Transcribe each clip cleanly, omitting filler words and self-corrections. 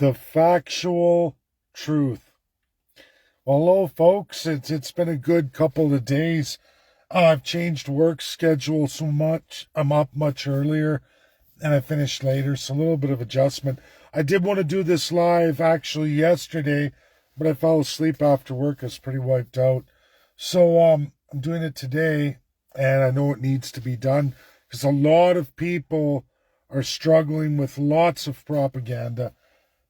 The factual truth. Well, hello, folks. It's been a good couple of days. I've changed work schedule so much. I'm up much earlier, and I finished later, so a little bit of adjustment. I did want to do this live actually yesterday, but I fell asleep after work. I was pretty wiped out. So I'm doing it today, and I know it needs to be done because a lot of people are struggling with lots of propaganda,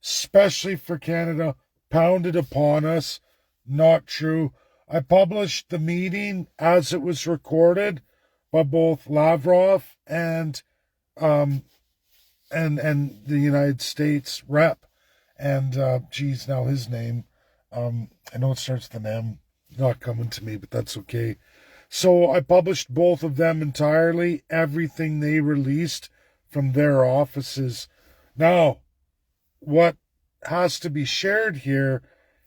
especially for Canada, pounded upon us. Not true. I published the meeting as it was recorded by both Lavrov and the United States rep. And now his name, I know it starts with an M, not coming to me, but that's okay. So I published both of them entirely, everything they released from their offices. Now, what has to be shared here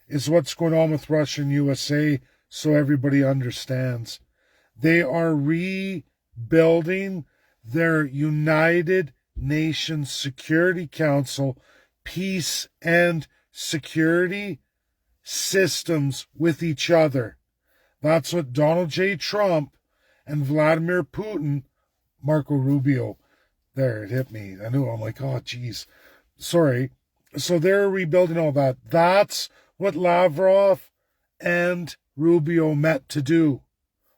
is what's going on with Russia and USA, so everybody understands. They are rebuilding their United Nations Security Council peace and security systems with each other. That's what Donald J. Trump and Vladimir Putin, Marco Rubio, there, it hit me. I knew, I'm like, oh, geez. Sorry. So they're rebuilding all that. That's what Lavrov and Rubio met to do.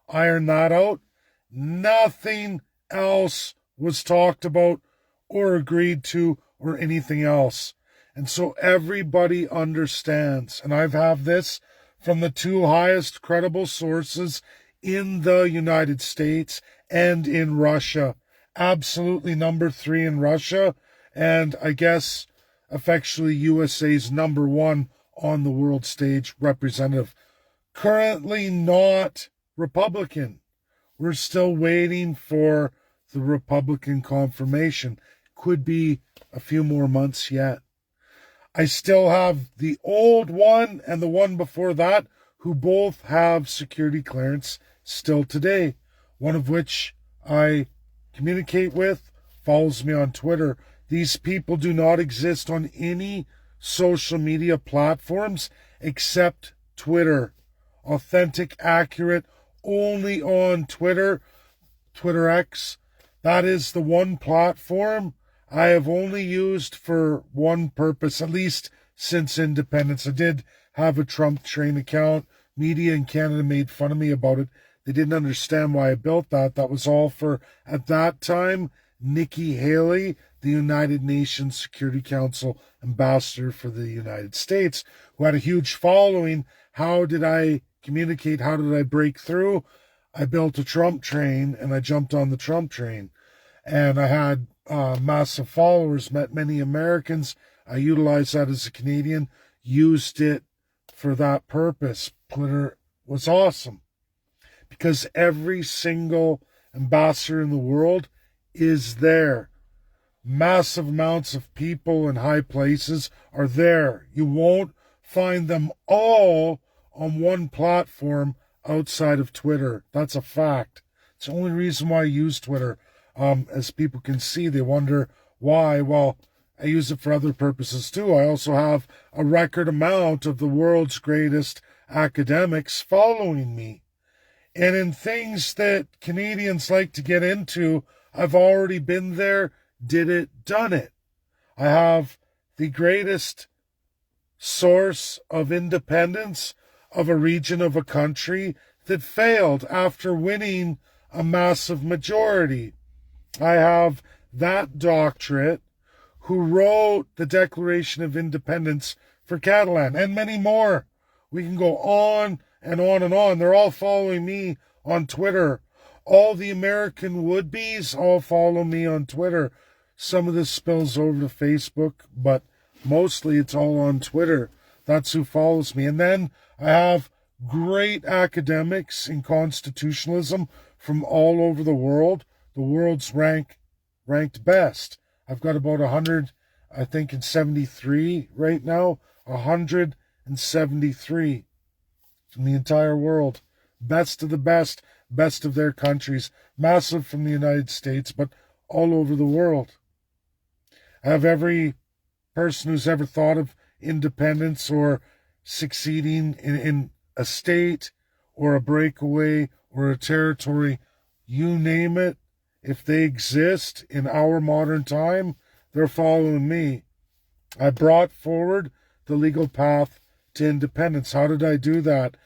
Iron that out. Nothing else was talked about or agreed to or anything else. And so everybody understands. And I've had this from the two highest credible sources in the United States and in Russia. Absolutely number 3 in Russia. And I guess effectually USA's number 1 on the world stage representative. Currently not Republican. We're still waiting for the Republican confirmation. Could be a few more months yet. I still have the old one and the one before that, who both have security clearance still today. One of which I communicate with, follows me on Twitter. These people do not exist on any social media platforms except Twitter. Authentic, accurate, only on Twitter, Twitter X. That is the one platform I have only used for one purpose, at least since independence. I did have a Trump train account. Media in Canada made fun of me about it. They didn't understand why I built that. That was all for, at that time, Nikki Haley, the United Nations Security Council ambassador for the United States, who had a huge following. How did I communicate? How did I break through? I built a Trump train, and I jumped on the Trump train. And I had massive followers, met many Americans. I utilized that as a Canadian, used it for that purpose. Twitter was awesome because every single ambassador in the world is there. Massive amounts of people in high places are there. You won't find them all on one platform outside of Twitter. That's a fact. It's the only reason why I use Twitter. As people can see, they wonder why. Well, I use it for other purposes too. I also have a record amount of the world's greatest academics following me. And in things that Canadians like to get into, I've already been there, did it, done it. I have the greatest source of independence of a region of a country that failed after winning a massive majority. I have that doctorate who wrote the Declaration of Independence for Catalan and many more. We can go on and on and on. They're all following me on Twitter. All the American would-bes all follow me on Twitter. Some of this spills over to Facebook, but mostly it's all on Twitter. That's who follows me. And then I have great academics in constitutionalism from all over the world. The world's ranked best. I've got about 100, I think, in 73 right now. 173 from the entire world. Best of the best, best of their countries. Massive from the United States, but all over the world. I have every person who's ever thought of independence or succeeding in a state or a breakaway or a territory, you name it, if they exist in our modern time, they're following me. I brought forward the legal path to independence. How did I do that?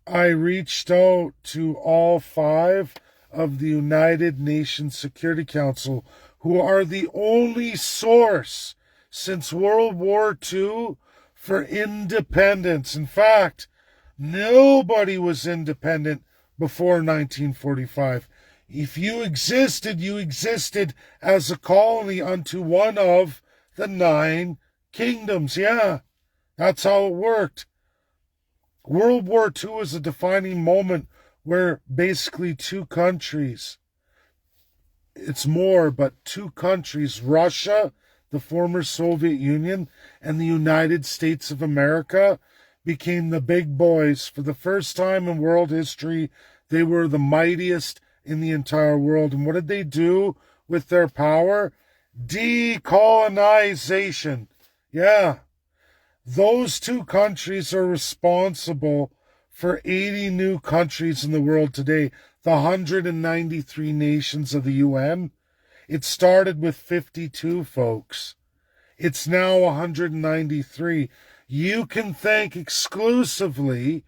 I reached out to all 5 of the United Nations Security Council, who are the only source since World War II for independence. In fact, nobody was independent before 1945. If you existed as a colony unto one of the 9 kingdoms. Yeah, that's how it worked. World War II was a defining moment where basically 2 countries, it's more, but 2 countries, Russia, the former Soviet Union, and the United States of America, became the big boys. For the first time in world history, they were the mightiest in the entire world. And what did they do with their power? Decolonization. Yeah. Those 2 countries are responsible for 80 new countries in the world today, the 193 nations of the UN. It started with 52, folks. It's now 193. You can thank exclusively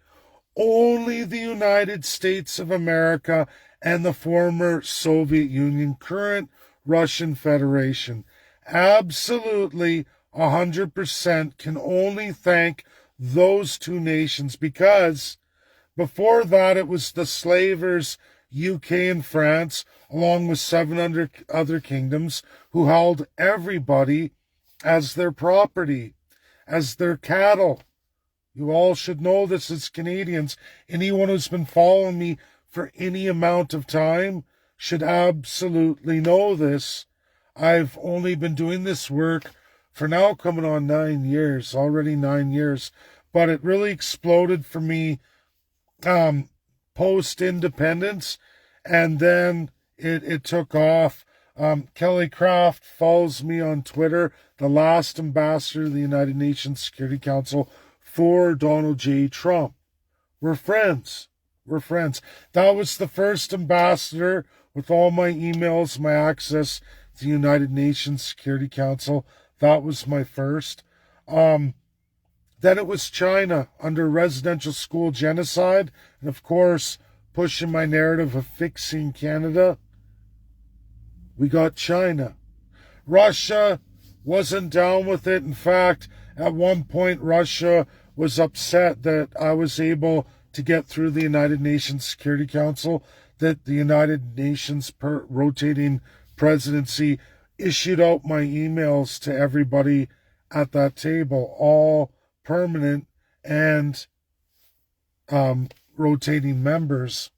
only the United States of America and the former Soviet Union, current Russian Federation. Absolutely 100% can only thank those 2 nations, because before that it was the slavers, UK and France, along with 700 other kingdoms, who held everybody as their property, as their cattle. You all should know this as Canadians. Anyone who's been following me for any amount of time should absolutely know this. I've only been doing this work for now coming on 9 years, already 9 years, but it really exploded for me post-independence, and then it took off. Kelly Craft follows me on Twitter, the last ambassador of the United Nations Security Council for Donald J. Trump. We're friends. We're friends. That was the first ambassador with all my emails, my access to the United Nations Security Council. That was my first. Then it was China under residential school genocide. And of course, pushing my narrative of fixing Canada, we got China. Russia wasn't down with it. In fact, at one point, Russia was upset that I was able to get through the United Nations Security Council, that the United Nations rotating presidency issued out my emails to everybody at that table, all permanent and rotating members.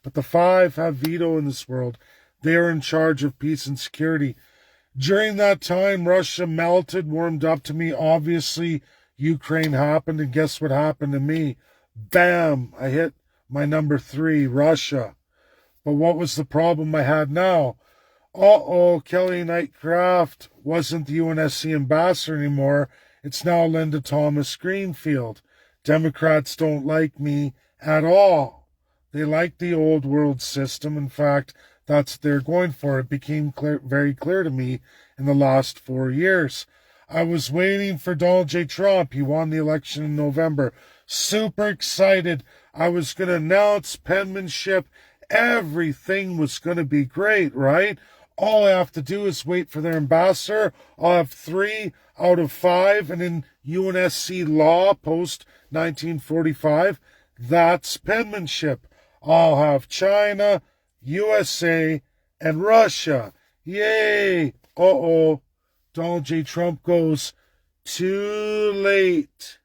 But the 5 have veto in this world. They are in charge of peace and security. During that time, Russia melted, warmed up to me. Obviously, Ukraine happened, and guess what happened to me? Bam! I hit my number 3, Russia. But what was the problem I had now? Kelly Knightcraft wasn't the UNSC ambassador anymore. It's now Linda Thomas Greenfield. Democrats don't like me at all. They like the old world system. In fact, that's what they're going for. It became very clear to me in the last 4 years. I was waiting for Donald J. Trump. He won the election in November. Super excited. I was going to announce penmanship. Everything was going to be great, right? All I have to do is wait for their ambassador. I'll have 3 out of 5. And in UNSC law, post 1945, that's penmanship. I'll have China, USA, and Russia. Yay! Donald J. Trump goes, too late.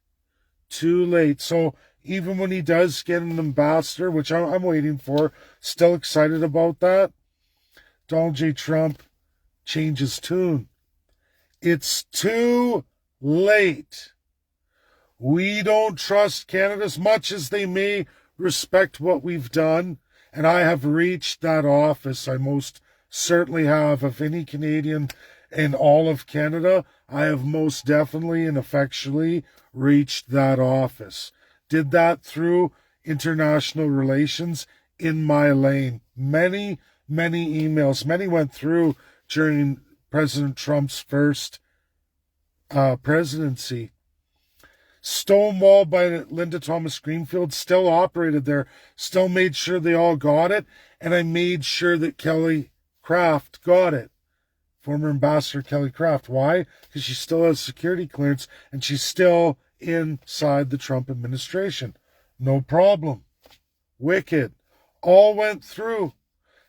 Too late. So even when he does get an ambassador, which I'm waiting for, still excited about that, Donald J. Trump changes tune. It's too late. We don't trust Canada as much as they may respect what we've done, and I have reached that office. I most certainly have, of any Canadian in all of Canada, I have most definitely and effectually reached that office. Did that through international relations in my lane. Many, many emails. Many went through during President Trump's first presidency. Stonewall by Linda Thomas Greenfield still operated there, still made sure they all got it, and I made sure that Kelly Craft got it. Former Ambassador Kelly Craft. Why? Because she still has security clearance and she's still inside the Trump administration. No problem. Wicked. All went through.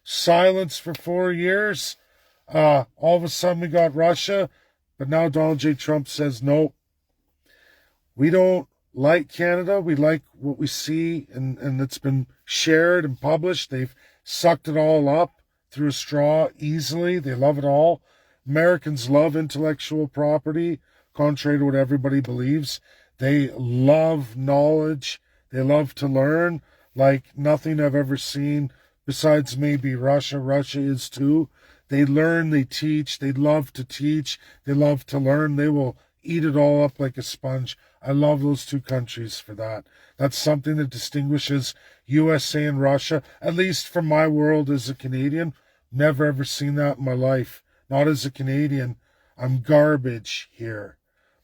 Silence for 4 years. All of a sudden we got Russia, but now Donald J. Trump says, nope. We don't like Canada. We like what we see, and it's been shared and published. They've sucked it all up through a straw easily. They love it all. Americans love intellectual property, contrary to what everybody believes. They love knowledge. They love to learn like nothing I've ever seen besides maybe Russia. Russia is too. They learn, they teach. They love to teach. They love to learn. They will eat it all up like a sponge. I love those two countries for that. That's something that distinguishes USA and Russia, at least from my world as a Canadian. Never ever seen that in my life. Not as a Canadian. I'm garbage here.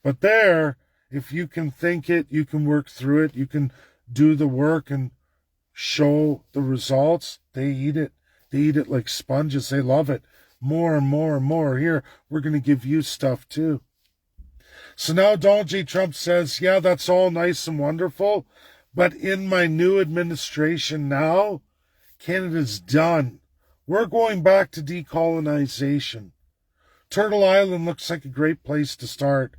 But there, if you can think it, you can work through it, you can do the work and show the results, they eat it. They eat it like sponges. They love it. More and more and more. Here, we're going to give you stuff too. So now Donald J. Trump says, yeah, that's all nice and wonderful, but in my new administration now, Canada's done. We're going back to decolonization. Turtle Island looks like a great place to start.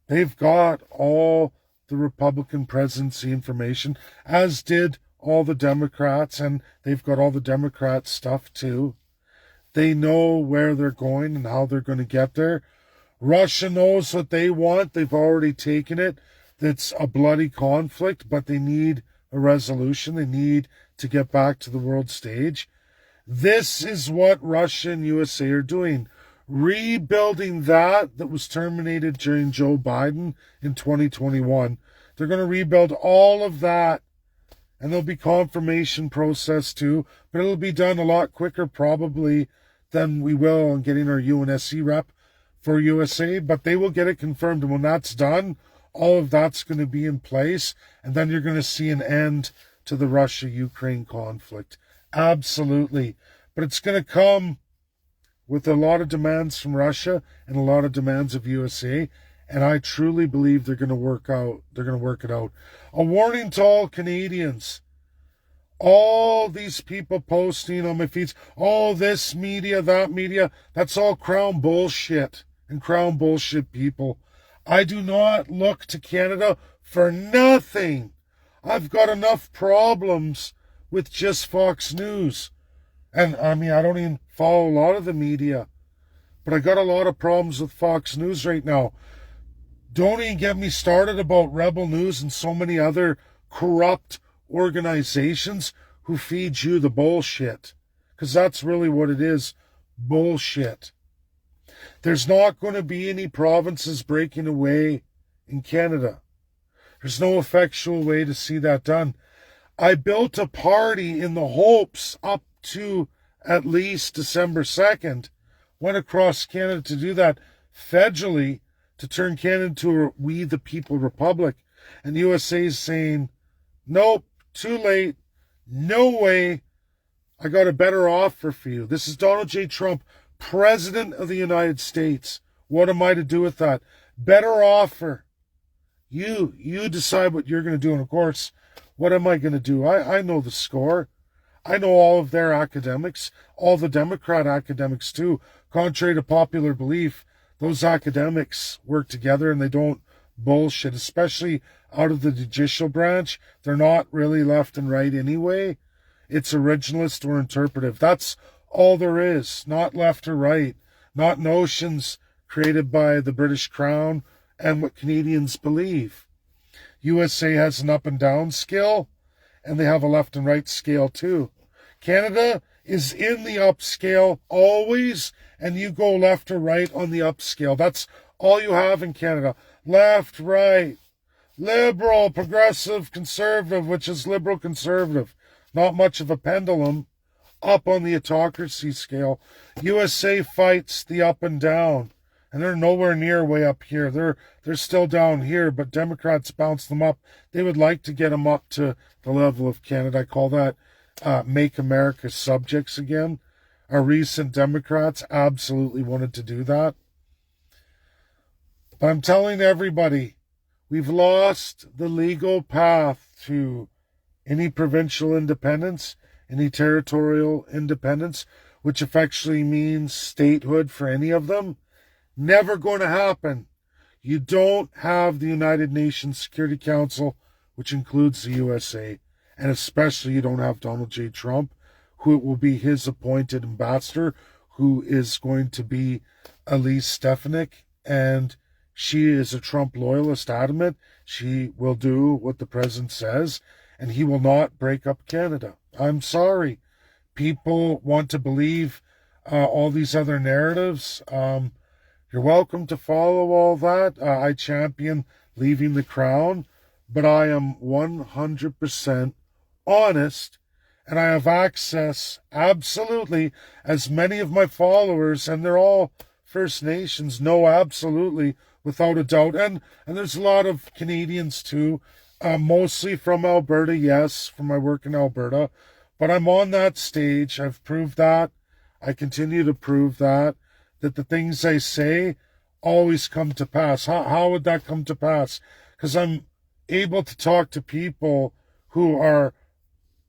They've got all the Republican presidency information, as did all the Democrats, and they've got all the Democrat stuff too. They know where they're going and how they're going to get there. Russia knows what they want. They've already taken it. It's a bloody conflict, but they need a resolution. They need to get back to the world stage. This is what Russia and USA are doing. Rebuilding that was terminated during Joe Biden in 2021. They're going to rebuild all of that, and there'll be confirmation process too, but it'll be done a lot quicker probably than we will on getting our UNSC rep for USA, but they will get it confirmed, and when that's done, all of that's going to be in place, and then you're going to see an end to the Russia-Ukraine conflict. Absolutely. But it's going to come with a lot of demands from Russia and a lot of demands of USA, and I truly believe they're going to work it out. A warning to all Canadians. All these people posting on my feeds, all this media, that media, that's all Crown bullshit and Crown bullshit people. I do not look to Canada for nothing. I've got enough problems with just Fox News. And I mean, I don't even follow a lot of the media, but I got a lot of problems with Fox News right now. Don't even get me started about Rebel News and so many other corrupt organizations who feed you the bullshit. Because that's really what it is. Bullshit. There's not going to be any provinces breaking away in Canada. There's no effectual way to see that done. I built a party in the hopes up to at least December 2nd, went across Canada to do that federally, to turn Canada into a We the People Republic. And the USA is saying, nope, too late, no way, I got a better offer for you. This is Donald J. Trump, President of the United States. What am I to do with that? Better offer. You decide what you're going to do. And of course, what am I going to do? I know the score. I know all of their academics, all the Democrat academics too. Contrary to popular belief, those academics work together and they don't bullshit, especially out of the judicial branch. They're not really left and right anyway. It's originalist or interpretive. That's all there is, not left or right, not notions created by the British Crown and what Canadians believe. USA has an up and down scale, and they have a left and right scale too. Canada is in the upscale always, and you go left or right on the upscale. That's all you have in Canada. Left, right, liberal, progressive, conservative, which is liberal, conservative. Not much of a pendulum. Up on the autocracy scale. USA fights the up and down. And they're nowhere near way up here. They're still down here, but Democrats bounce them up. They would like to get them up to the level of Canada. I call that make America subjects again. Our recent Democrats absolutely wanted to do that. But I'm telling everybody, we've lost the legal path to any provincial independence, any territorial independence, which effectively means statehood for any of them. Never going to happen. You don't have the United Nations Security Council, which includes the USA, and especially you don't have Donald J. Trump, who will be his appointed ambassador, who is going to be Elise Stefanik, and she is a Trump loyalist, adamant. She will do what the president says, and he will not break up Canada. I'm sorry. People want to believe all these other narratives. You're welcome to follow all that. I champion leaving the crown, but I am 100% honest, and I have access, absolutely, as many of my followers, and they're all First Nations, know absolutely, without a doubt. And there's a lot of Canadians too, mostly from Alberta, yes, from my work in Alberta. But I'm on that stage. I've proved that. I continue to prove that the things I say always come to pass. How would that come to pass? Because I'm able to talk to people who are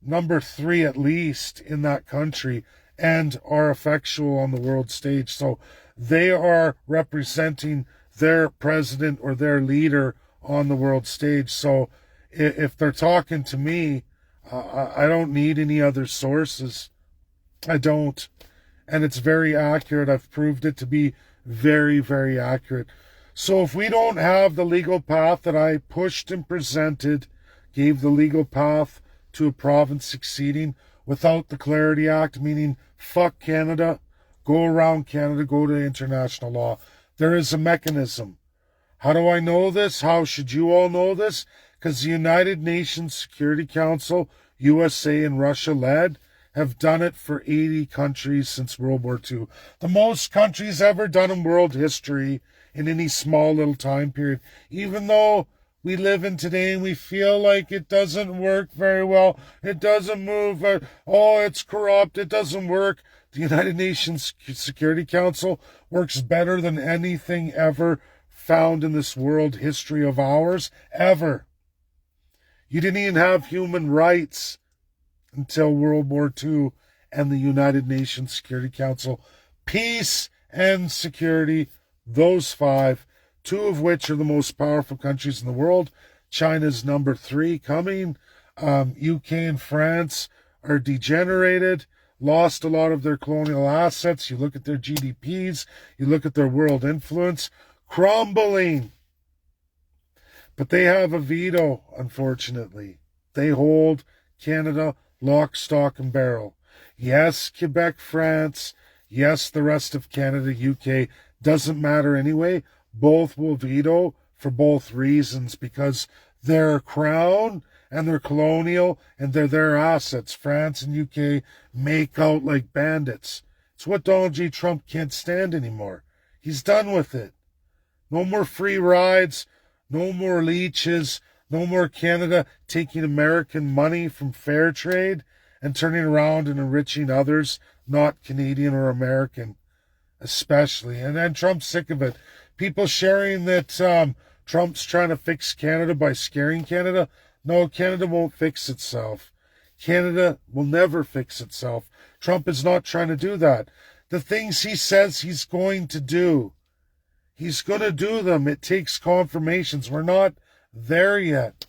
number 3 at least in that country and are effectual on the world stage. So they are representing their president or their leader on the world stage. So if they're talking to me, I don't need any other sources. I don't. And it's very accurate. I've proved it to be very, very accurate. So if we don't have the legal path that I pushed and presented, gave the legal path to a province succeeding without the Clarity Act, meaning fuck Canada, go around Canada, go to international law. There is a mechanism. How do I know this? How should you all know this? Because the United Nations Security Council, USA and Russia led, have done it for 80 countries since World War II. The most countries ever done in world history in any small little time period. Even though we live in today and we feel like it doesn't work very well, it doesn't move, it's corrupt, it doesn't work. The United Nations Security Council works better than anything ever found in this world history of ours, ever. You didn't even have human rights until World War II and the United Nations Security Council. Peace and security, those 5, 2 of which are the most powerful countries in the world. China's number 3 coming. UK and France are degenerated, lost a lot of their colonial assets. You look at their GDPs, you look at their world influence, crumbling. But they have a veto, unfortunately. They hold Canada lock, stock, and barrel. Yes, Quebec, France. Yes, the rest of Canada, UK. Doesn't matter anyway. Both will veto for both reasons, because their crown and their colonial and they're their assets. France and UK make out like bandits. It's what Donald J. Trump can't stand anymore. He's done with it. No more free rides. No more leeches. No more Canada taking American money from fair trade and turning around and enriching others, not Canadian or American, especially. And then Trump's sick of it. People sharing that Trump's trying to fix Canada by scaring Canada. No, Canada won't fix itself. Canada will never fix itself. Trump is not trying to do that. The things he says he's going to do, he's going to do them. It takes confirmations. We're not there yet.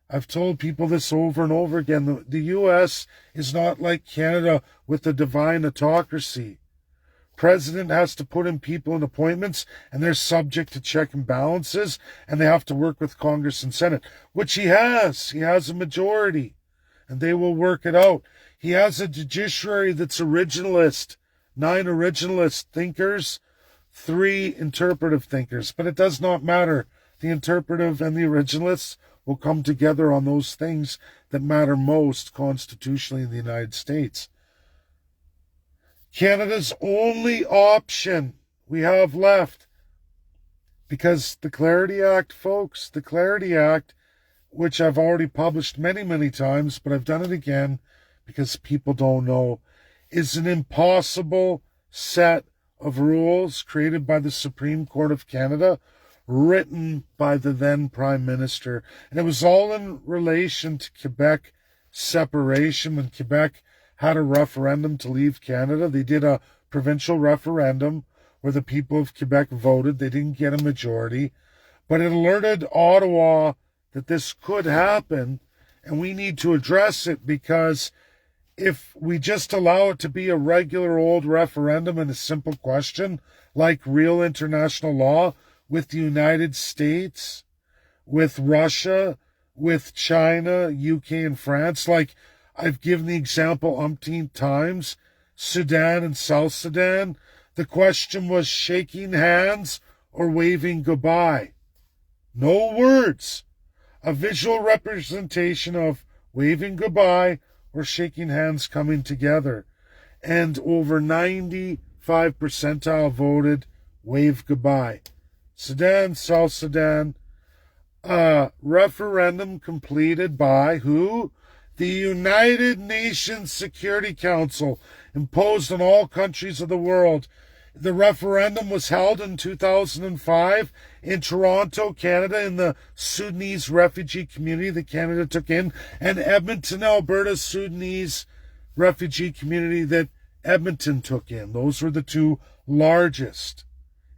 I've told people this over and over again. The U.S. is not like Canada with a divine autocracy. President has to put in people in appointments, and they're subject to check and balances, and they have to work with Congress and Senate, which he has. He has a majority. and they will work it out. He has a judiciary that's originalist, 9 originalist thinkers, 3 interpretive thinkers. But it does not matter. The interpretive and the originalists will come together on those things that matter most constitutionally in the United States. Canada's only option we have left, because the Clarity Act, folks, the Clarity Act, which I've already published many, many times, but I've done it again because people don't know, is an impossible set of rules created by the Supreme Court of Canada, written by the then Prime Minister. And it was all in relation to Quebec separation. When Quebec had a referendum to leave Canada, they did a provincial referendum where the people of Quebec voted. They didn't get a majority, but it alerted Ottawa that this could happen, and we need to address it, because if we just allow it to be a regular old referendum and a simple question, like real international law with the United States, with Russia, with China, UK, and France, like I've given the example umpteen times, Sudan and South Sudan, the question was shaking hands or waving goodbye. No words. A visual representation of waving goodbye or shaking hands coming together. And over 95 percentile voted wave goodbye. Sudan, South Sudan, referendum completed by who? The United Nations Security Council, imposed on all countries of the world. The referendum was held in 2005 in Toronto, Canada, in the Sudanese refugee community that Canada took in, and Edmonton, Alberta, Sudanese refugee community that Edmonton took in. Those were the 2 largest.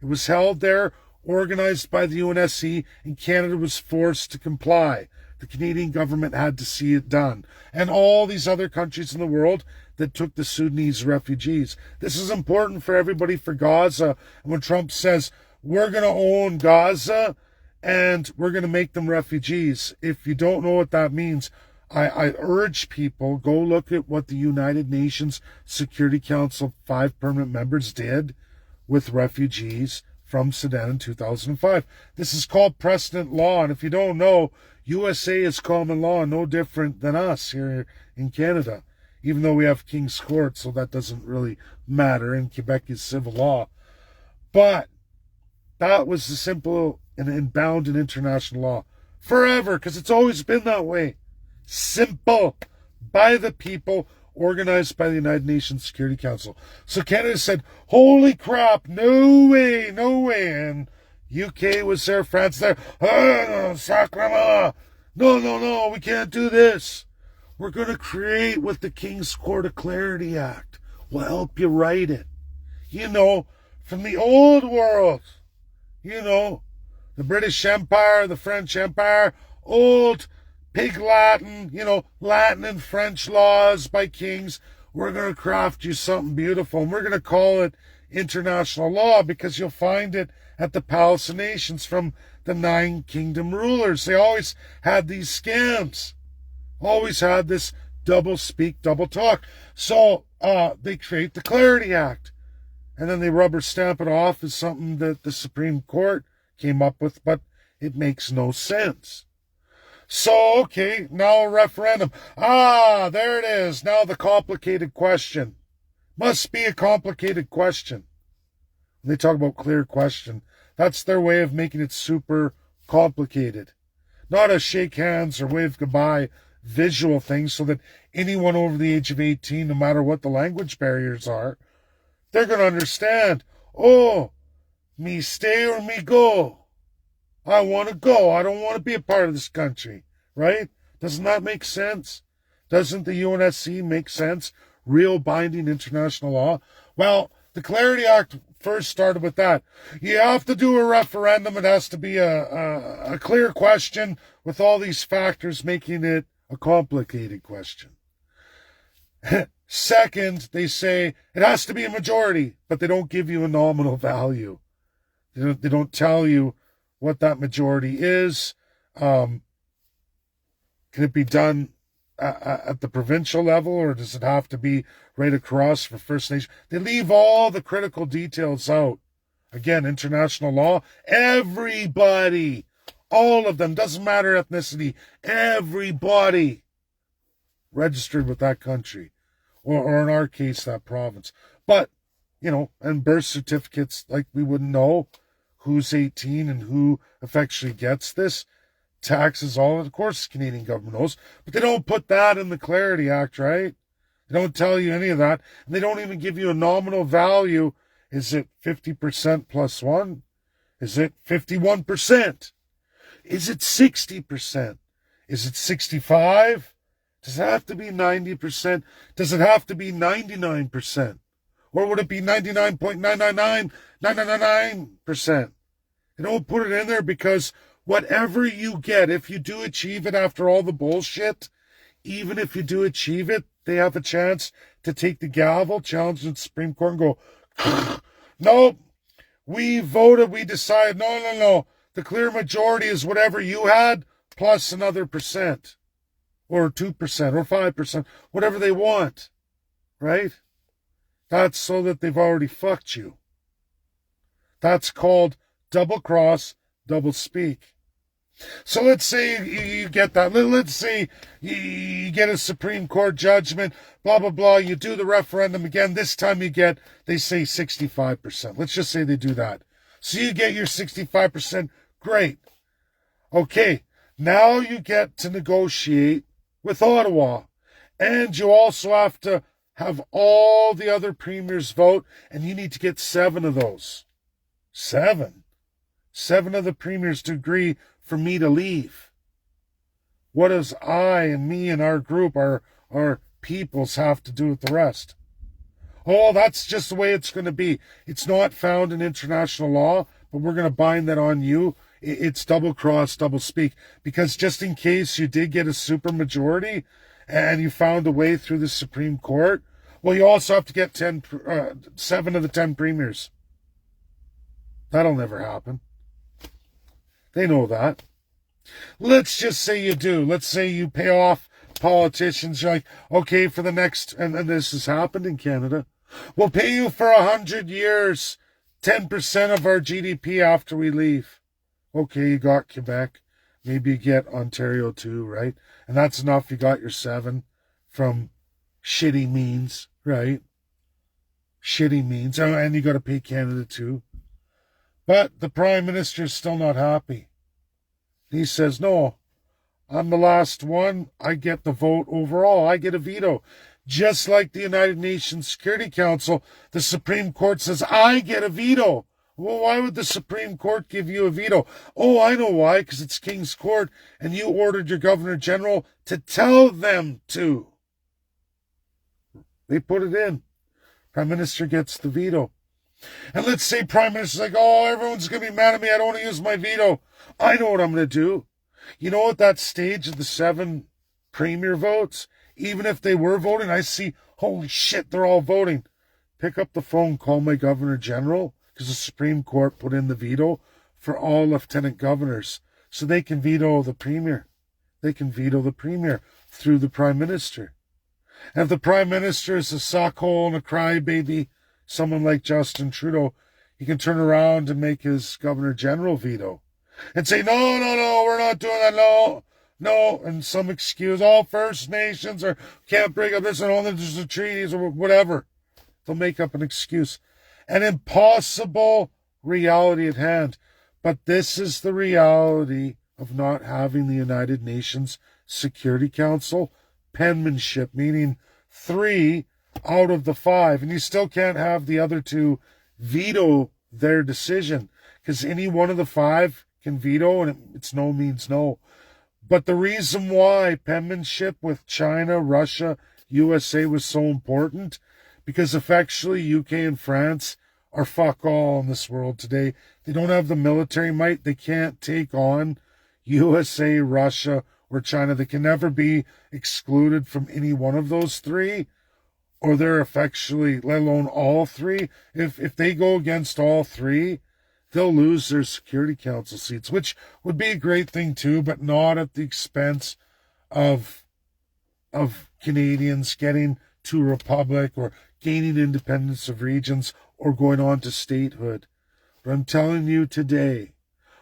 It was held there, organized by the UNSC, and Canada was forced to comply. The Canadian government had to see it done. And all these other countries in the world that took the Sudanese refugees. This is important for everybody for Gaza. And when Trump says, we're going to own Gaza and we're going to make them refugees, if you don't know what that means, I urge people, go look at what the United Nations Security Council 5 permanent members did with refugees from Sudan in 2005. This is called precedent law. And if you don't know, USA is common law, no different than us here in Canada, even though we have King's Court, so that doesn't really matter, and Quebec is civil law. But that was the simple and bound in international law forever, because it's always been that way. Simple, by the people, organized by the United Nations Security Council. So Canada said, holy crap, no way, no way. And UK was there, France there. Sacrament. No, we can't do this. We're going to create with the King's Court of Clarity Act. We'll help you write it. You know, from the old world. You know, the British Empire, the French Empire, old Pig Latin, you know, Latin and French laws by kings. We're going to craft you something beautiful. And we're going to call it international law, because you'll find it at the Palace of Nations from the 9 kingdom rulers. They always had these scams. Always had this double speak, double talk. So they create the Clarity Act. And then they rubber stamp it off as something that the Supreme Court came up with, but it makes no sense. So, okay, now a referendum. There it is. Now the complicated question. Must be a complicated question. When they talk about clear question, that's their way of making it super complicated. Not a shake hands or wave goodbye visual thing so that anyone over the age of 18, no matter what the language barriers are, they're going to understand, oh, me stay or me go. I want to go. I don't want to be a part of this country, right? Doesn't that make sense? Doesn't the UNSC make sense? Real binding international law? Well, the Clarity Act first started with that. You have to do a referendum. It has to be a clear question with all these factors making it a complicated question. Second, they say it has to be a majority, but they don't give you a nominal value. They don't tell you what that majority is. Can it be done at the provincial level, or does it have to be right across for First Nation? They leave all the critical details out. Again, international law, everybody, all of them, doesn't matter ethnicity, everybody registered with that country, or in our case, that province. But, and birth certificates, like we wouldn't know who's 18 and who effectually gets this. Taxes, all of course, the Canadian government knows, but they don't put that in the Clarity Act, right? They don't tell you any of that, and they don't even give you a nominal value. Is it 50% plus 1? Is it 51%? Is it 60%? Is it 65? Does it have to be 90%? Does it have to be 99%? Or would it be 99.9999999%? They don't put it in there because whatever you get, if you do achieve it after all the bullshit, even if you do achieve it, they have a chance to take the gavel, challenge the Supreme Court and go, no, we voted, we decided, no. The clear majority is whatever you had plus another percent or 2% or 5%, whatever they want, right? That's so that they've already fucked you. That's called double cross, double speak. So let's say you get that. Let's say you get a Supreme Court judgment, blah, blah, blah. You do the referendum again. This time you get, they say 65%. Let's just say they do that. So you get your 65%. Great. Okay. Now you get to negotiate with Ottawa. And you also have to have all the other premiers vote. And you need to get 7 of those. 7 of the premiers to agree for me to leave. What does I and me and our group, our peoples have to do with the rest? Oh, that's just the way it's going to be. It's not found in international law, but we're going to bind that on you. It's double cross, double speak. Because just in case you did get a super majority and you found a way through the Supreme Court, well, you also have to get 7 of the 10 premiers. That'll never happen. They know that. Let's just say you do. Let's say you pay off politicians. You're like, okay, for the next, and this has happened in Canada, we'll pay you for 100 years, 10% of our GDP after we leave. Okay, you got Quebec. Maybe you get Ontario too, right? And that's enough. You got your 7 from shitty means, right? Shitty means. Oh, and you got to pay Canada too. But the Prime Minister is still not happy. He says, no, I'm the last one. I get the vote overall. I get a veto. Just like the United Nations Security Council, the Supreme Court says, I get a veto. Well, why would the Supreme Court give you a veto? Oh, I know why, because it's King's Court, and you ordered your Governor General to tell them to. They put it in. Prime Minister gets the veto. And let's say Prime Minister's like, oh, everyone's going to be mad at me. I don't want to use my veto. I know what I'm going to do. You know, at that stage of the 7 premier votes, even if they were voting, I see, holy shit, they're all voting. Pick up the phone, call my Governor General, because the Supreme Court put in the veto for all lieutenant governors. So they can veto the premier. They can veto the premier through the Prime Minister. And if the Prime Minister is a sockhole and a crybaby, someone like Justin Trudeau, he can turn around and make his Governor General veto and say, no, we're not doing that, no, and some excuse, all First Nations or can't bring up this and all there's the treaties or whatever. They'll make up an excuse. An impossible reality at hand. But this is the reality of not having the United Nations Security Council penmanship, meaning 3 out of the 5, and you still can't have the other 2 veto their decision, because any one of the 5 can veto, and it's no means no. But the reason why penmanship with China, Russia, USA was so important, because effectually UK and France are fuck all in this world today. They don't have the military might. They can't take on USA, Russia, or China. They can never be excluded from any one of those 3. Or they're effectually, let alone all 3. If they go against all 3, they'll lose their Security Council seats, which would be a great thing too, but not at the expense of of Canadians getting to a republic or gaining independence of regions or going on to statehood. But I'm telling you today,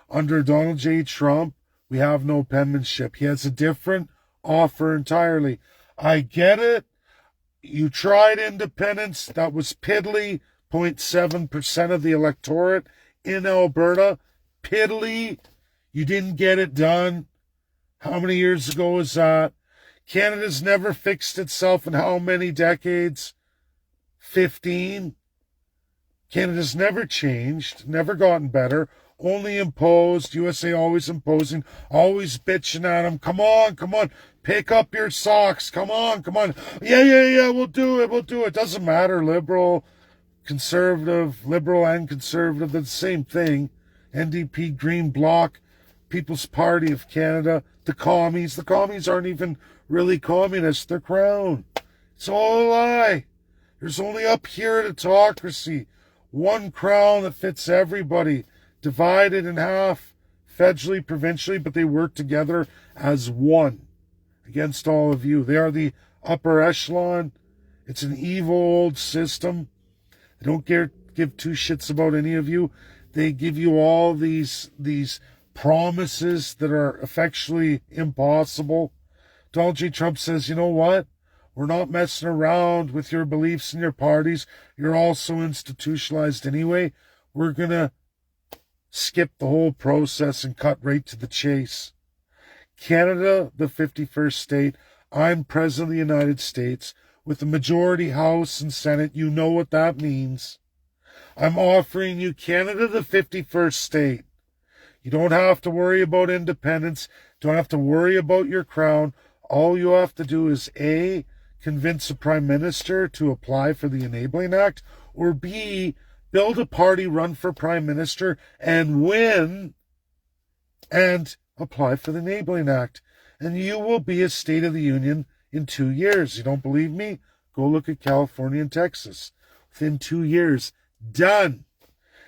under Donald J. Trump, we have no penmanship. He has a different offer entirely. I get it. You tried independence. That was piddly. 0.7% of the electorate in Alberta. Piddly. You didn't get it done. How many years ago was that? Canada's never fixed itself in how many decades? 15. Canada's never changed, never gotten better, only imposed. USA always imposing, always bitching at them. Come on, pick up your socks. Come on. Yeah, we'll do it. Doesn't matter, liberal, conservative, liberal and conservative, they're the same thing. NDP, Green Bloc, People's Party of Canada, the commies. The commies aren't even really communists, they're Crown. It's all a lie. There's only up here an autocracy. One crown that fits everybody, divided in half, federally, provincially, but they work together as one against all of you. They are the upper echelon. It's an evil old system. They don't give two shits about any of you. They give you all these promises that are effectually impossible. Donald J. Trump says, you know what? We're not messing around with your beliefs and your parties. You're all so institutionalized anyway. We're going to skip the whole process and cut right to the chase. Canada, the 51st state. I'm President of the United States with the majority House and Senate. You know what that means. I'm offering you Canada, the 51st state. You don't have to worry about independence. Don't have to worry about your crown. All you have to do is A, convince a prime minister to apply for the Enabling Act, or B, build a party, run for prime minister, and win, and apply for the Enabling Act. And you will be a State of the Union in 2 years. You don't believe me? Go look at California and Texas. Within 2 years, done.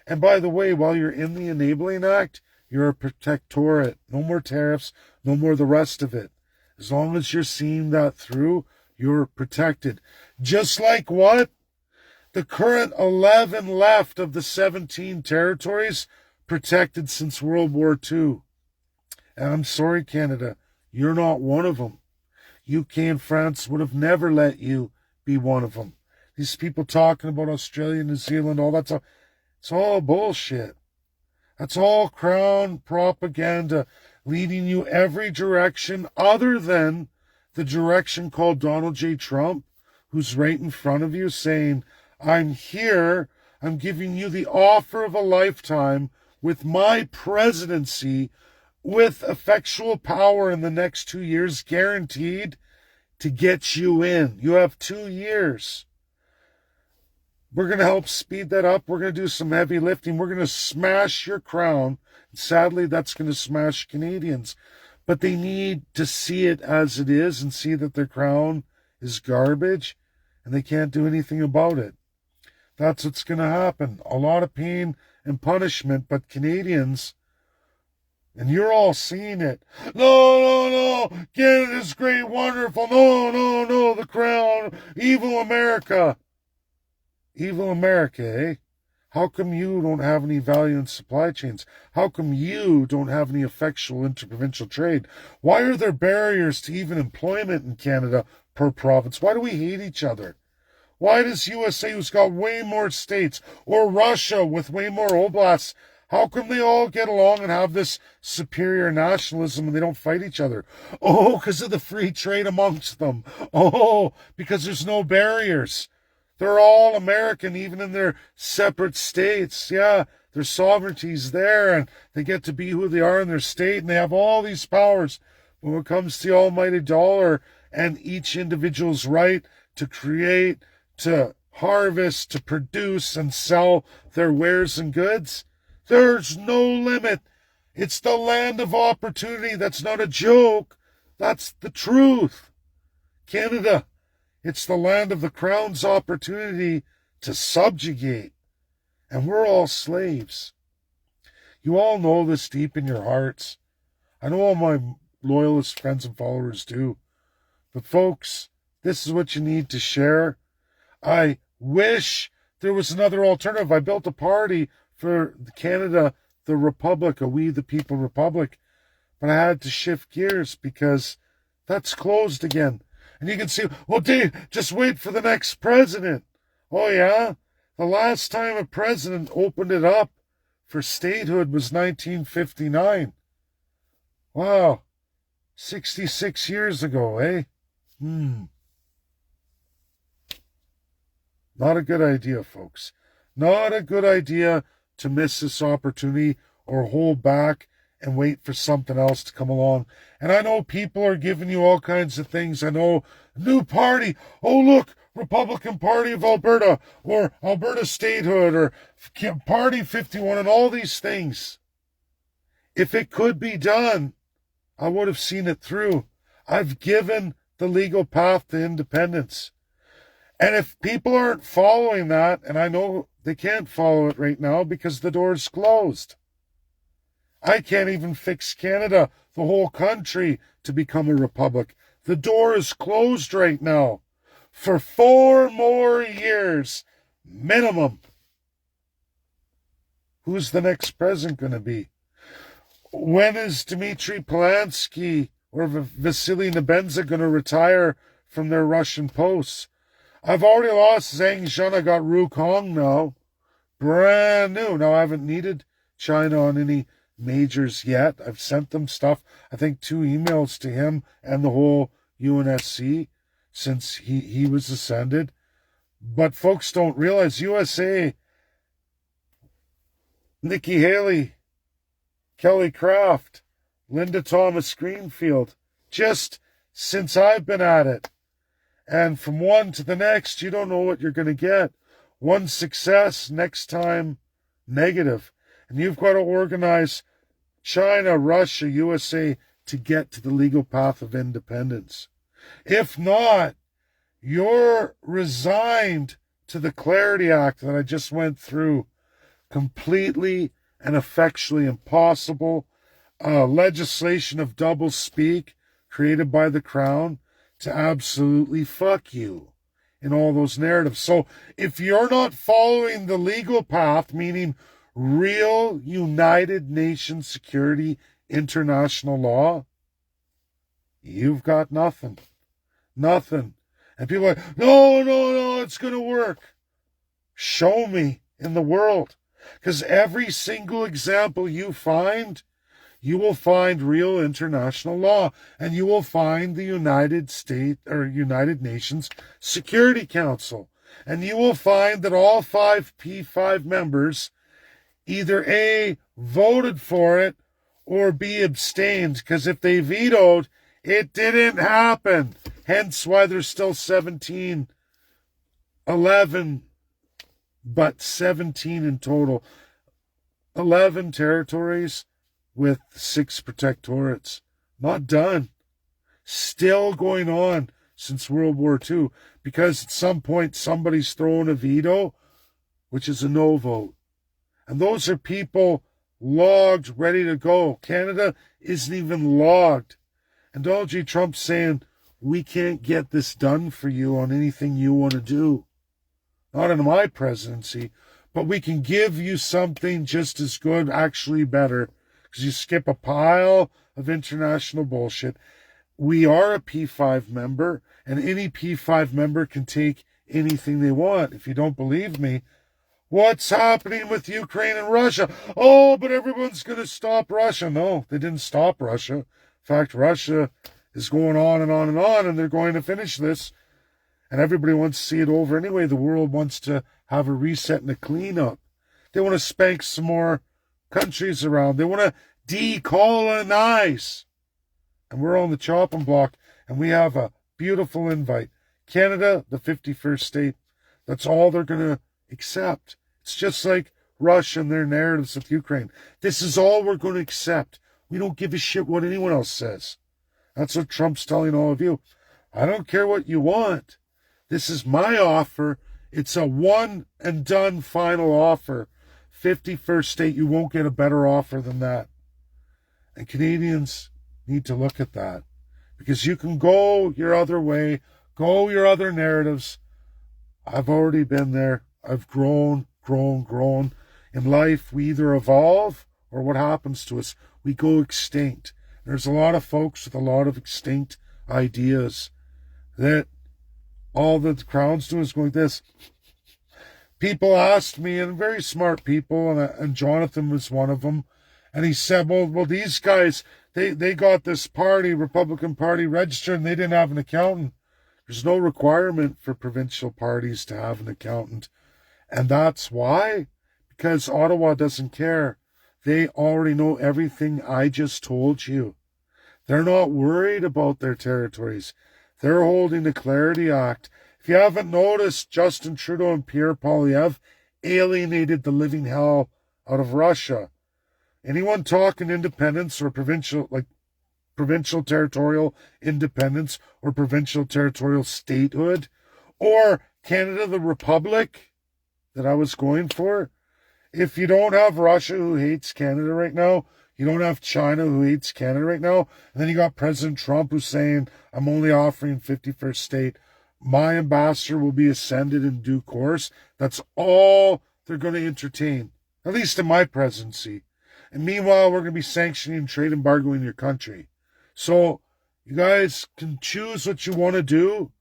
And by the way, while you're in the Enabling Act, you're a protectorate. No more tariffs, no more the rest of it. As long as you're seeing that through, you're protected. Just like what? The current 11 left of the 17 territories protected since World War II. And I'm sorry, Canada, you're not one of them. UK and France would have never let you be one of them. These people talking about Australia, New Zealand, all that stuff, it's all bullshit. That's all Crown propaganda leading you every direction other than the direction called Donald J. Trump, who's right in front of you saying, I'm here, I'm giving you the offer of a lifetime with my presidency, with effectual power in the next 2 years guaranteed to get you in. You have 2 years. We're going to help speed that up. We're going to do some heavy lifting. We're going to smash your crown. Sadly, that's going to smash Canadians. But they need to see it as it is and see that their crown is garbage and they can't do anything about it. That's what's going to happen. A lot of pain and punishment, but Canadians, and you're all seeing it. No, Canada's great, wonderful. No, the crown, evil America. Evil America, eh? How come you don't have any value in supply chains? How come you don't have any effectual interprovincial trade? Why are there barriers to even employment in Canada per province? Why do we hate each other? Why does USA, who's got way more states, or Russia with way more oblasts, how come they all get along and have this superior nationalism and they don't fight each other? Oh, because of the free trade amongst them. Oh, because there's no barriers. They're all American, even in their separate states. Yeah, their sovereignty's there, and they get to be who they are in their state, and they have all these powers. But when it comes to the almighty dollar and each individual's right to create, to harvest, to produce, and sell their wares and goods, there's no limit. It's the land of opportunity. That's not a joke. That's the truth. Canada, it's the land of the crown's opportunity to subjugate. And we're all slaves. You all know this deep in your hearts. I know all my loyalist friends and followers do. But folks, this is what you need to share. I wish there was another alternative. I built a party for Canada, the Republic, a We the People Republic, but I had to shift gears because that's closed again. And you can see, well, Dave, just wait for the next president. Oh, yeah? The last time a president opened it up for statehood was 1959. Wow. 66 years ago, eh? Not a good idea, folks. Not a good idea to miss this opportunity or hold back and wait for something else to come along. And I know people are giving you all kinds of things. I know, new party. Oh, look, Republican Party of Alberta, or Alberta statehood, or Party 51, and all these things. If it could be done, I would have seen it through. I've given the legal path to independence. And if people aren't following that, and I know they can't follow it right now because the door's closed. I can't even fix Canada, the whole country, to become a republic. The door is closed right now for 4 more years, minimum. Who's the next president going to be? When is Dmitry Polanski or Vasily Nebenza going to retire from their Russian posts? I've already lost Zhang Zhen. I got Ru Kong now. Brand new. Now, I haven't needed China on any majors yet. I've sent them stuff. I think 2 emails to him and the whole UNSC since he was ascended. But folks don't realize USA, Nikki Haley, Kelly Craft, Linda Thomas Greenfield, just since I've been at it. And from one to the next, you don't know what you're going to get. One success, next time negative. And you've got to organize China, Russia, USA to get to the legal path of independence. If not, you're resigned to the Clarity Act that I just went through. Completely and effectually impossible. Legislation of double speak created by the Crown to absolutely fuck you in all those narratives. So if you're not following the legal path, meaning real United Nations security, international law, you've got nothing. Nothing. And people are like, no, it's going to work. Show me in the world. Because every single example you find, you will find real international law, and you will find the United Nations Security Council, and you will find that all 5 P5 members either A, voted for it, or B, abstained, because if they vetoed, it didn't happen. Hence why there's still 11, but 17 in total. 11 territories with 6 protectorates. Not done. Still going on since World War II, because at some point somebody's throwing a veto, which is a no vote. And those are people logged, ready to go. Canada isn't even logged. And Donald J. Trump's saying, we can't get this done for you on anything you want to do. Not in my presidency, but we can give you something just as good, actually better, because you skip a pile of international bullshit. We are a P5 member, and any P5 member can take anything they want. If you don't believe me, what's happening with Ukraine and Russia? Oh, but everyone's going to stop Russia. No, they didn't stop Russia. In fact, Russia is going on and on and on, and they're going to finish this. And everybody wants to see it over anyway. The world wants to have a reset and a cleanup. They want to spank some more countries around. They want to decolonize. And we're on the chopping block, and we have a beautiful invite. Canada, the 51st state, that's all they're going to accept. It's just like Russia and their narratives with Ukraine. This is all we're going to accept. We don't give a shit what anyone else says. That's what Trump's telling all of you. I don't care what you want. This is my offer. It's a one and done final offer. 51st state, you won't get a better offer than that. And Canadians need to look at that, Because you can go your other way, go your other narratives. I've already been there. I've grown. In life, we either evolve or what happens to us? We go extinct. There's a lot of folks with a lot of extinct ideas that all that the Crown's doing is going like this. People asked me, and very smart people, and Jonathan was one of them, and he said, well, these guys, they got this party, Republican Party, registered, and they didn't have an accountant. There's no requirement for provincial parties to have an accountant. And that's why? Because Ottawa doesn't care. They already know everything I just told you. They're not worried about their territories. They're holding the Clarity Act. If you haven't noticed, Justin Trudeau and Pierre Poilievre alienated the living hell out of Russia. Anyone talking independence or provincial territorial independence or provincial territorial statehood or Canada the Republic that I was going for, if you don't have Russia who hates Canada right now, you don't have China who hates Canada right now, and then you got President Trump who's saying, I'm only offering 51st state. My ambassador will be ascended in due course. That's all they're going to entertain, at least in my presidency. And meanwhile, we're going to be sanctioning trade embargo in your country. So you guys can choose what you want to do.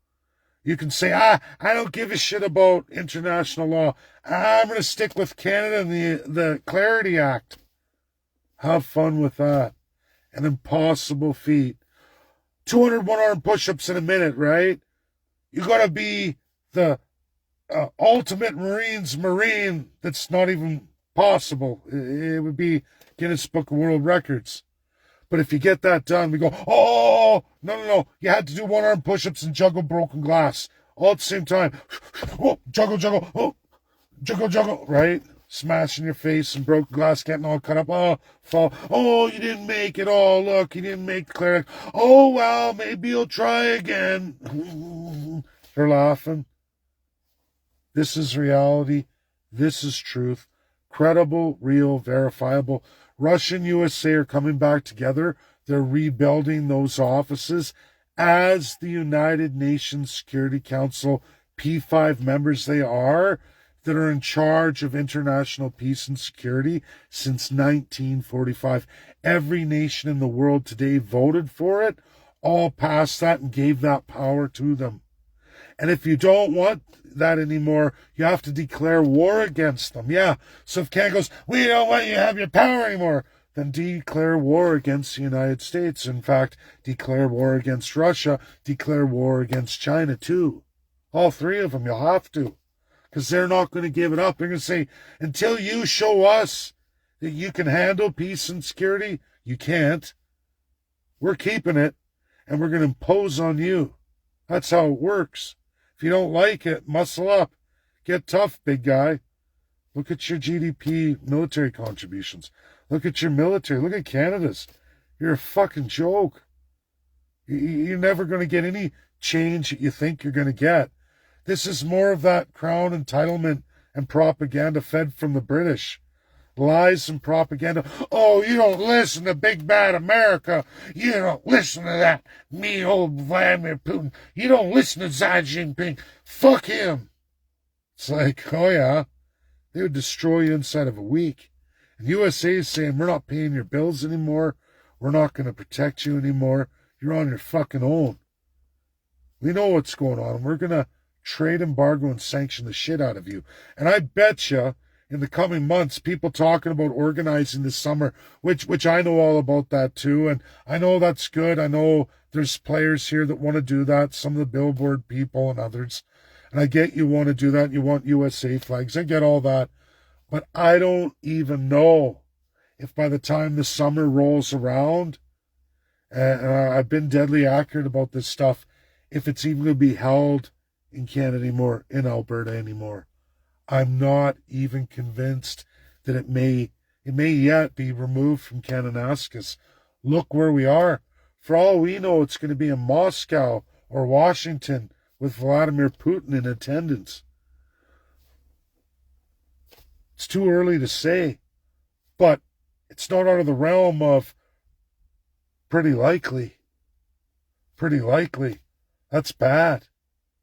You can say, I don't give a shit about international law. I'm going to stick with Canada and the Clarity Act. Have fun with that. An impossible feat. 200 one-arm push-ups in a minute, right? You got to be the ultimate Marine that's not even possible. It would be Guinness Book of World Records. But if you get that done, we go, oh, no. You had to do one-arm push-ups and juggle broken glass all at the same time. Oh, juggle. Oh, juggle, right? Smashing your face and broken glass, getting all cut up. Oh, fall. Oh, you didn't make it. Oh, look, you didn't make the cleric. Oh, well, maybe you'll try again. They're laughing. This is reality. This is truth. Credible, real, verifiable. Russia and USA are coming back together. They're rebuilding those offices as the United Nations Security Council P5 members they are that are in charge of international peace and security since 1945. Every nation in the world today voted for it, all passed that and gave that power to them. And if you don't want that anymore, you have to declare war against them. Yeah, so if Canada goes, we don't want you to have your power anymore, then declare war against the United States. In fact, declare war against Russia, declare war against China too. All three of them, you'll have to. Because they're not going to give it up. They're going to say, until you show us that you can handle peace and security, you can't. We're keeping it, and we're going to impose on you. That's how it works. If you don't like it, muscle up. Get tough, big guy. Look at your GDP military contributions. Look at your military. Look at Canada's. You're a fucking joke. You're never going to get any change that you think you're going to get. This is more of that crown entitlement and propaganda fed from the British. Lies and propaganda. Oh, you don't listen to Big Bad America. You don't listen to that me old Vladimir Putin. You don't listen to Xi Jinping. Fuck him. It's like, oh yeah, they would destroy you inside of a week. And USA is saying, we're not paying your bills anymore. We're not going to protect you anymore. You're on your fucking own. We know what's going on. We're going to trade embargo and sanction the shit out of you. And I bet you in the coming months, people talking about organizing this summer, which I know all about that too. And I know that's good. I know there's players here that want to do that. Some of the Billboard people and others. And I get you want to do that. You want USA flags. I get all that. But I don't even know if by the time the summer rolls around, and I've been deadly accurate about this stuff, if it's even going to be held in Canada anymore, in Alberta anymore. I'm not even convinced that it may yet be removed from Kananaskis. Look where we are. For all we know, it's going to be in Moscow or Washington with Vladimir Putin in attendance. It's too early to say, but it's not out of the realm of pretty likely. pretty likely. That's bad.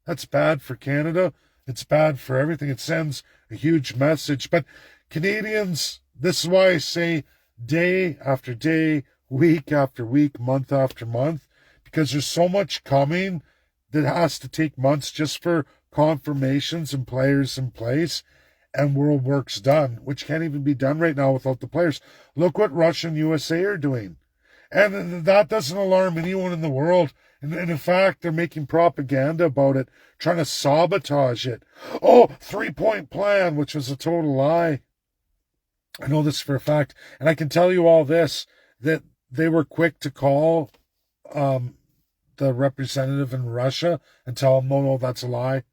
That's bad for Canada. It's bad for everything. It sends a huge message. But Canadians, this is why I say day after day, week after week, month after month, because there's so much coming that has to take months just for confirmations and players in place and world work's done, which can't even be done right now without the players. Look what Russia and USA are doing. And that doesn't alarm anyone in the world. And in fact, they're making propaganda about it, trying to sabotage it. Oh, 3-point plan, which was a total lie. I know this for a fact. And I can tell you all this, that they were quick to call the representative in Russia and tell him, no, that's a lie.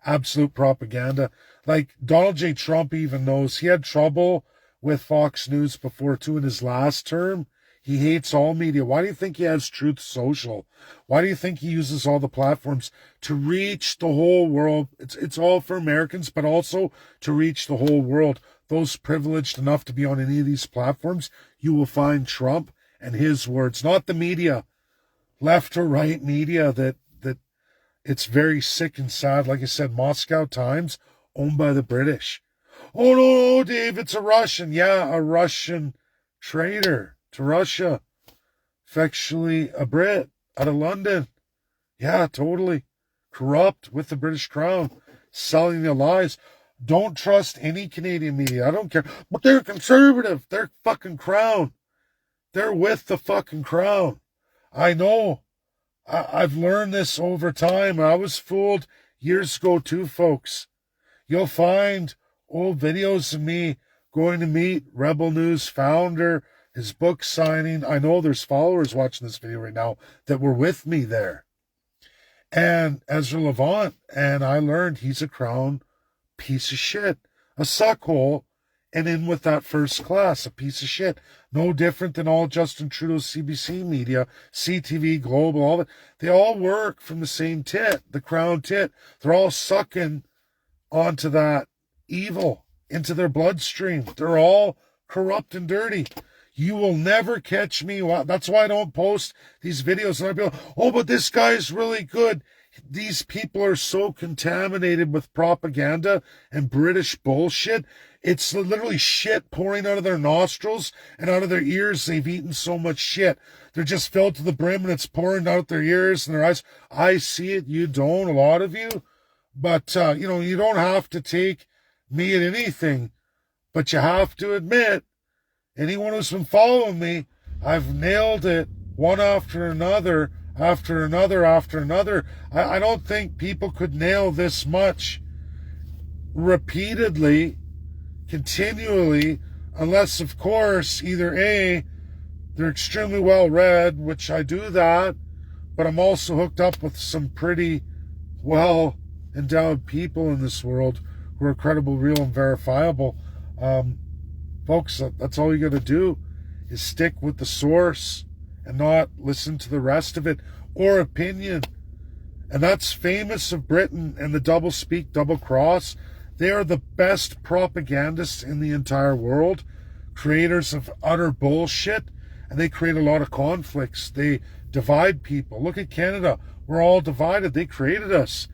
Absolute propaganda. Like Donald J. Trump even knows he had trouble with Fox News before too in his last term. He hates all media. Why do you think he has Truth Social? Why do you think he uses all the platforms to reach the whole world? It's all for Americans, but also to reach the whole world. Those privileged enough to be on any of these platforms, you will find Trump and his words, not the media, left or right media, that it's very sick and sad. Like I said, Moscow Times, owned by the British. Oh, no, Dave, it's a Russian. Yeah, a Russian traitor to Russia. Factually a Brit out of London. Yeah, totally. Corrupt with the British Crown. Selling the lies. Don't trust any Canadian media. I don't care. But they're conservative. They're fucking Crown. They're with the fucking Crown. I know. I've learned this over time. I was fooled years ago too, folks. You'll find old videos of me going to meet Rebel News founder, his book signing. I know there's followers watching this video right now that were with me there. And Ezra Levant, and I learned he's a Crown piece of shit, a suckhole, and in with that first class, a piece of shit. No different than all Justin Trudeau's CBC media, CTV, Global, all that. They all work from the same tit, the Crown tit. They're all sucking onto that evil, into their bloodstream. They're all corrupt and dirty. You will never catch me. That's why I don't post these videos. And I'd be like, oh, but this guy's really good. These people are so contaminated with propaganda and British bullshit. It's literally shit pouring out of their nostrils and out of their ears. They've eaten so much shit. They're just filled to the brim and it's pouring out their ears and their eyes. I see it. You don't, a lot of you. But, you don't have to take me at anything. But you have to admit, anyone who's been following me, I've nailed it one after another, after another, after another. I don't think people could nail this much repeatedly, continually, unless, of course, either A, they're extremely well read, which I do that, but I'm also hooked up with some pretty well endowed people in this world who are credible, real, and verifiable. Folks, that's all you got to do is stick with the source and not listen to the rest of it or opinion. And that's famous of Britain and the double speak, double cross. They are the best propagandists in the entire world, creators of utter bullshit, and they create a lot of conflicts. They divide people. Look at Canada. We're all divided. They created us.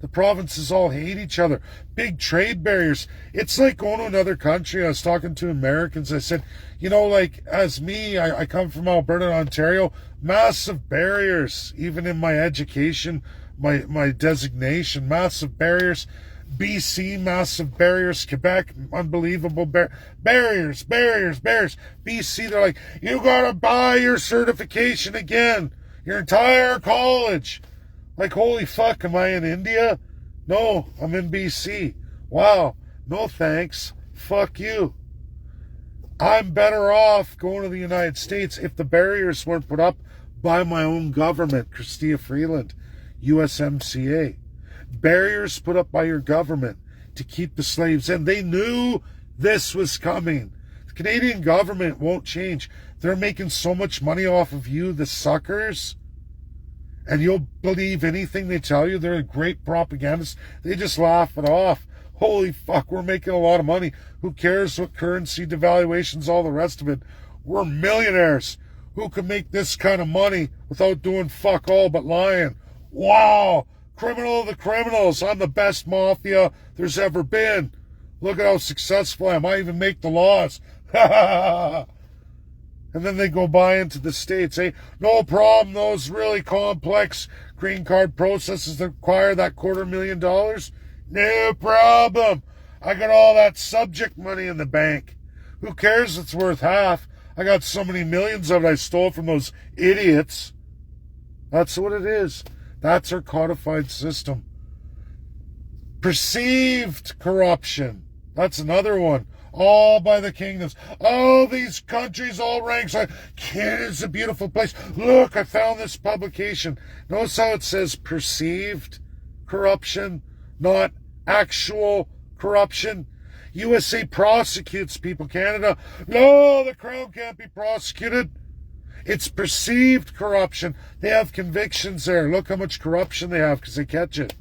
The provinces all hate each other. Big trade barriers. It's like going to another country. I was talking to Americans. I said, as me, I come from Alberta, Ontario. Massive barriers, even in my education, my designation. Massive barriers. BC, massive barriers. Quebec, unbelievable barriers. BC, they're like, you gotta buy your certification again. Your entire college. Like, holy fuck, am I in India? No, I'm in BC. Wow, no thanks. Fuck you. I'm better off going to the United States if the barriers weren't put up by my own government, Chrystia Freeland, USMCA. Barriers put up by your government to keep the slaves in. They knew this was coming. The Canadian government won't change. They're making so much money off of you, the suckers. And you'll believe anything they tell you. They're great propagandists. They just laugh it off. Holy fuck, we're making a lot of money. Who cares what currency devaluations, all the rest of it? We're millionaires. who can make this kind of money without doing fuck all but lying. Wow, criminal of the criminals. I'm the best mafia there's ever been. Look at how successful I am. I even make the laws. And then they go by into the States, eh? No problem, those really complex green card processes that require that $250,000. No problem. I got all that subject money in the bank. Who cares if it's worth half? I got so many millions of it I stole from those idiots. That's what it is. That's our codified system. Perceived corruption. That's another one. All by the kingdoms. All these countries, all ranks. Canada's a beautiful place. Look, I found this publication. Notice how it says perceived corruption, not actual corruption. USA prosecutes people. Canada, no, the Crown can't be prosecuted. It's perceived corruption. They have convictions there. Look how much corruption they have because they catch it.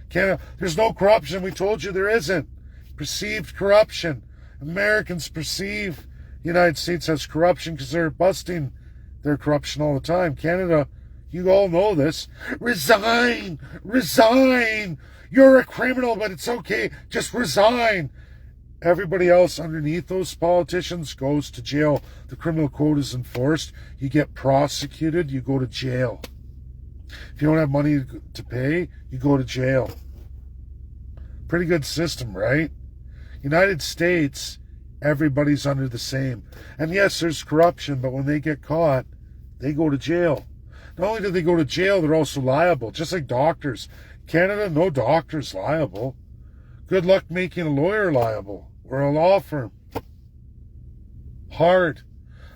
Canada, there's no corruption. We told you there isn't. Perceived corruption. Americans perceive the United States has corruption because they're busting their corruption all the time. Canada, you all know this. Resign! Resign! You're a criminal, but it's okay. Just resign. Everybody else underneath those politicians goes to jail. The criminal code is enforced. You get prosecuted, you go to jail. If you don't have money to pay, you go to jail. Pretty good system, right? United States, everybody's under the same. And yes, there's corruption, but when they get caught, they go to jail. Not only do they go to jail, they're also liable, just like doctors. Canada, no doctor's liable. Good luck making a lawyer liable or a law firm. Hard.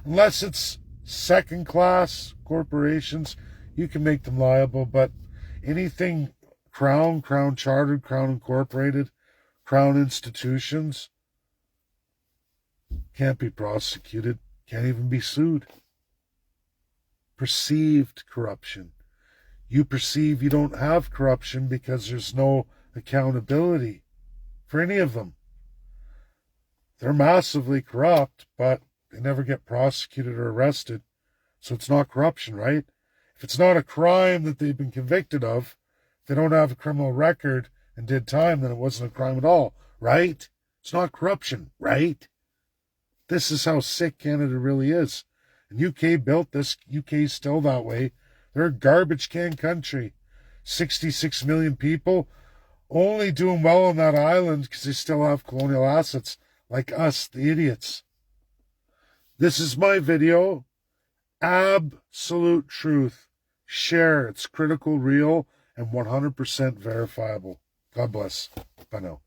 Unless it's second-class corporations, you can make them liable, but anything Crown chartered, Crown incorporated, Crown institutions can't be prosecuted, can't even be sued. Perceived corruption. You perceive you don't have corruption because there's no accountability for any of them. They're massively corrupt, but they never get prosecuted or arrested. So it's not corruption, right? If it's not a crime that they've been convicted of, if they don't have a criminal record and did time, then it wasn't a crime at all, right? It's not corruption, right? This is how sick Canada really is. And UK built this. UK's still that way. They're a garbage can country. 66 million people only doing well on that island because they still have colonial assets like us, the idiots. This is my video. Absolute truth. Share. It's critical, real, and 100% verifiable. God bless. Bye now.